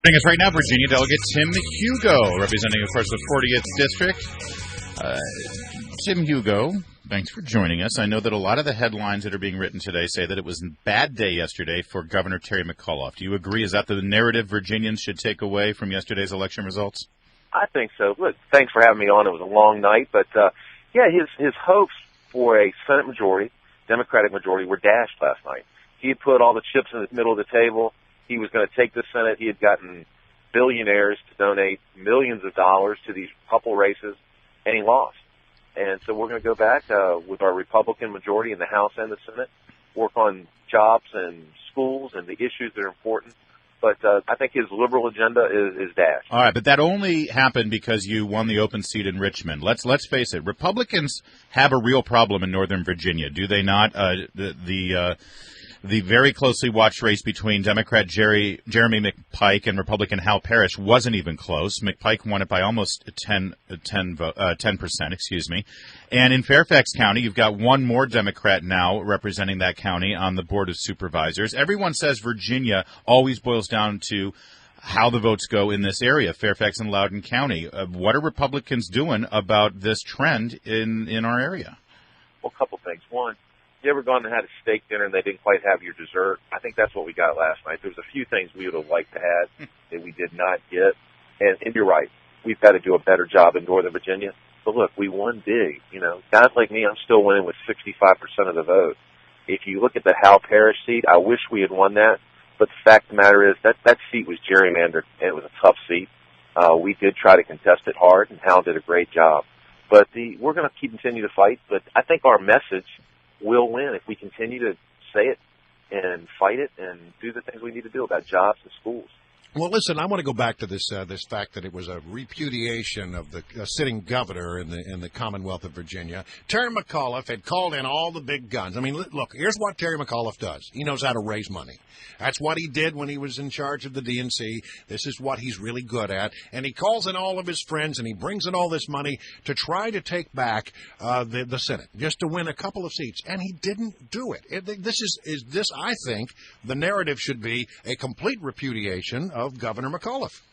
Joining us right now, Virginia Delegate Tim Hugo, representing, of course, the 40th District. Tim Hugo, thanks for joining us. I know that a lot of the headlines that are being written today say that it was a bad day yesterday for Governor Terry McAuliffe. Do you agree? Is that the narrative Virginians should take away from yesterday's election results? I think so. Look, thanks for having me on. It was a long night, but his hopes for a Senate majority, Democratic majority, were dashed last night. He had put all the chips in the middle of the table. He was going to take the Senate. He had gotten billionaires to donate millions of dollars to these couple races, and he lost. And so we're going to go back with our Republican majority in the House and the Senate, work on jobs and schools and the issues that are important. But I think his liberal agenda is dashed. All right, but that only happened because you won the open seat in Richmond. Let's face it. Republicans have a real problem in Northern Virginia, do they not? The very closely watched race between Democrat Jeremy McPike and Republican Hal Parrish wasn't even close. McPike won it by almost 10%, excuse me. And in Fairfax County, you've got one more Democrat now representing that county on the Board of Supervisors. Everyone says Virginia always boils down to how the votes go in this area, Fairfax and Loudoun County. What are Republicans doing about this trend in our area? Well, a couple things. One, you ever gone and had a steak dinner and they didn't quite have your dessert? I think that's what we got last night. There was a few things we would have liked to have that we did not get. And you're right. We've got to do a better job in Northern Virginia. But look, we won big. You know, guys like me, I'm still winning with 65% of the vote. If you look at the Hal Parrish seat, I wish we had won that. But the fact of the matter is that seat was gerrymandered, and it was a tough seat. We did try to contest it hard, and Hal did a great job. But we're going to continue to fight. But I think our message will win if we continue to say it and fight it and do the things we need to do about jobs and schools. Well, listen, I want to go back to this fact that it was a repudiation of the sitting governor in the Commonwealth of Virginia. Terry McAuliffe had called in all the big guns. I mean, look, here's what Terry McAuliffe does. He knows how to raise money. That's what he did when he was in charge of the DNC. This is what he's really good at. And he calls in all of his friends, and he brings in all this money to try to take back the Senate, just to win a couple of seats. And he didn't do it. This, I think, the narrative should be a complete repudiation of Governor McAuliffe.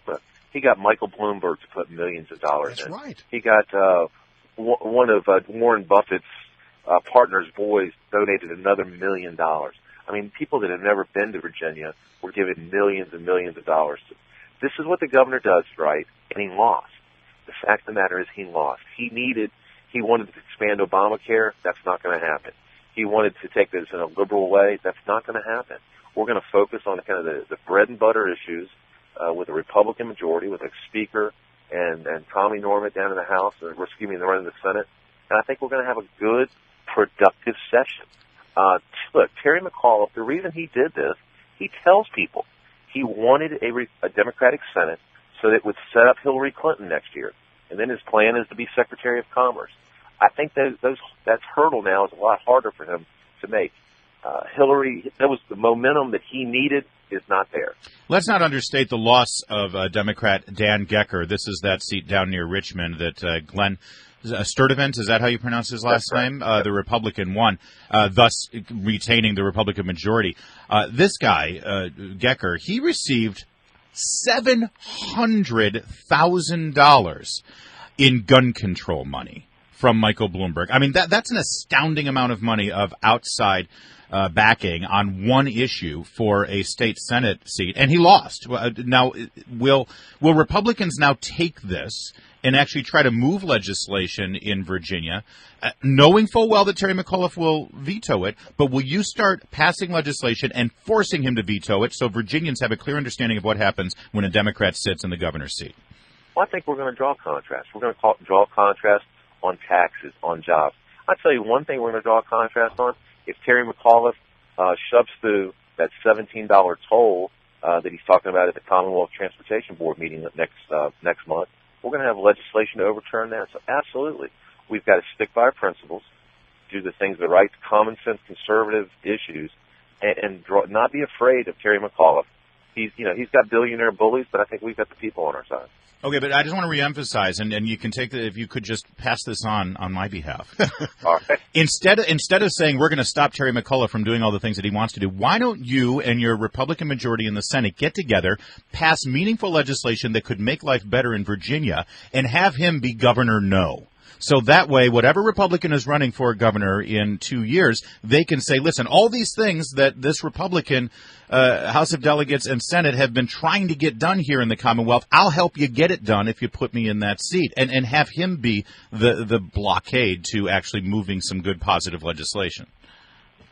But he got Michael Bloomberg to put millions of dollars in. That's right. He got one of Warren Buffett's partner's boys donated another $1 million. I mean, people that have never been to Virginia were given millions and millions of dollars. This is what the governor does, right? And he lost. The fact of the matter is he lost. He wanted to expand Obamacare. That's not going to happen. He wanted to take this in a liberal way. That's not going to happen. We're going to focus on kind of the bread and butter issues with a Republican majority, with a speaker and Tommy Norman down in the House, and running the Senate. And I think we're going to have a good, productive session. Look, Terry McAuliffe, the reason he did this, he tells people he wanted a Democratic Senate so that it would set up Hillary Clinton next year. And then his plan is to be Secretary of Commerce. I think that hurdle now is a lot harder for him to make. Hillary, that was the momentum that he needed, is not there. Let's not understate the loss of Democrat Dan Gecker. This is that seat down near Richmond that Glenn Sturdivant, is that how you pronounce his last name? The Republican won, thus retaining the Republican majority. This guy, Gecker, he received $700,000 in gun control money from Michael Bloomberg. I mean, that's an astounding amount of money of outside backing on one issue for a state Senate seat, and he lost. Now, will Republicans now take this and actually try to move legislation in Virginia, knowing full well that Terry McAuliffe will veto it, but will you start passing legislation and forcing him to veto it so Virginians have a clear understanding of what happens when a Democrat sits in the governor's seat? Well, I think we're going to draw contrast. We're going to draw contrast on taxes, on jobs. I'll tell you one thing we're going to draw a contrast on. If Terry McAuliffe shoves through that $17 toll that he's talking about at the Commonwealth Transportation Board meeting next month, we're going to have legislation to overturn that. So absolutely, we've got to stick by our principles, do the things that are right, common sense, conservative issues, and not be afraid of Terry McAuliffe he's got billionaire bullies, but I think we've got the people on our side. Okay, but I just want to reemphasize, and you can take if you could just pass this on my behalf. All right. Instead of saying we're going to stop Terry McAuliffe from doing all the things that he wants to do, why don't you and your Republican majority in the Senate get together, pass meaningful legislation that could make life better in Virginia, and have him be Governor No? So that way, whatever Republican is running for governor in 2 years, they can say, listen, all these things that this Republican House of Delegates and Senate have been trying to get done here in the Commonwealth, I'll help you get it done if you put me in that seat. And have him be the blockade to actually moving some good, positive legislation.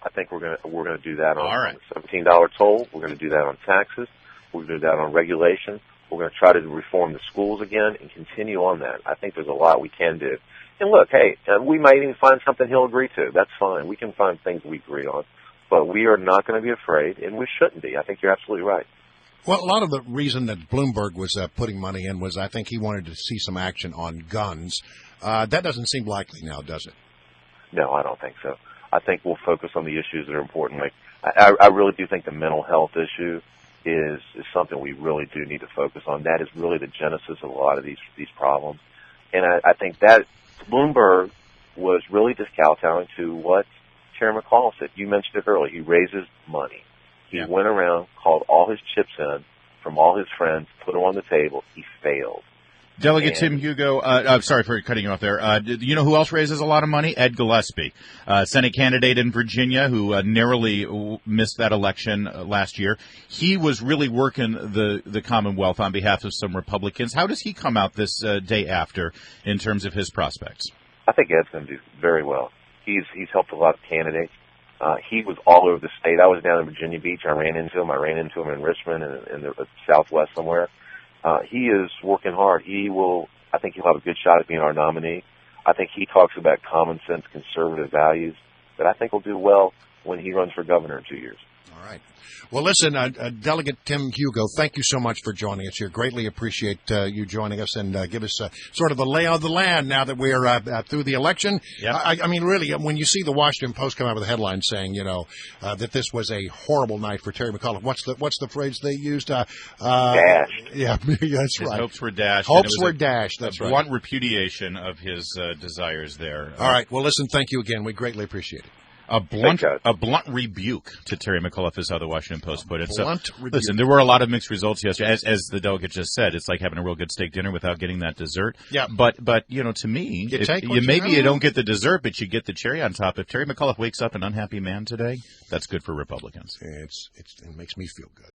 I think we're gonna do that on, all right. on the $17 toll. We're going to do that on taxes. We're going to do that on regulation. We're going to try to reform the schools again and continue on that. I think there's a lot we can do. And look, hey, we might even find something he'll agree to. That's fine. We can find things we agree on. But we are not going to be afraid, and we shouldn't be. I think you're absolutely right. Well, a lot of the reason that Bloomberg was putting money in was I think he wanted to see some action on guns. That doesn't seem likely now, does it? No, I don't think so. I think we'll focus on the issues that are important. Like, I really do think the mental health issue is something we really do need to focus on. That is really the genesis of a lot of these problems. And I think that Bloomberg was really just kowtowing to what Terry McAuliffe said. You mentioned it earlier. He raises money. He went around, called all his chips in from all his friends, put them on the table. He failed. Delegate Tim Hugo, I'm sorry for cutting you off there. You know who else raises a lot of money? Ed Gillespie, Senate candidate in Virginia who narrowly missed that election last year. He was really working the Commonwealth on behalf of some Republicans. How does he come out this day after in terms of his prospects? I think Ed's going to do very well. He's helped a lot of candidates. He was all over the state. I was down in Virginia Beach. I ran into him in Richmond and in the Southwest somewhere. He is working hard. I think he'll have a good shot at being our nominee. I think he talks about common sense, conservative values that I think will do well when he runs for governor in 2 years. All right. Well, listen, Delegate Tim Hugo, thank you so much for joining us here. Greatly appreciate you joining us and give us sort of the lay of the land now that we're through the election. Yep. I mean, really, when you see the Washington Post come out with a headline saying, that this was a horrible night for Terry McAuliffe, what's the phrase they used? Dashed. Yeah, that's right. His hopes were dashed. Hopes were dashed. That's right. Blunt repudiation of his desires there. All right. Well, listen, thank you again. We greatly appreciate it. A blunt rebuke to Terry McAuliffe is how the Washington Post put it. Rebuke. Listen, there were a lot of mixed results yesterday. As the delegate just said, it's like having a real good steak dinner without getting that dessert. Yeah. But to me, you don't get the dessert, but you get the cherry on top. If Terry McAuliffe wakes up an unhappy man today, that's good for Republicans. It makes me feel good.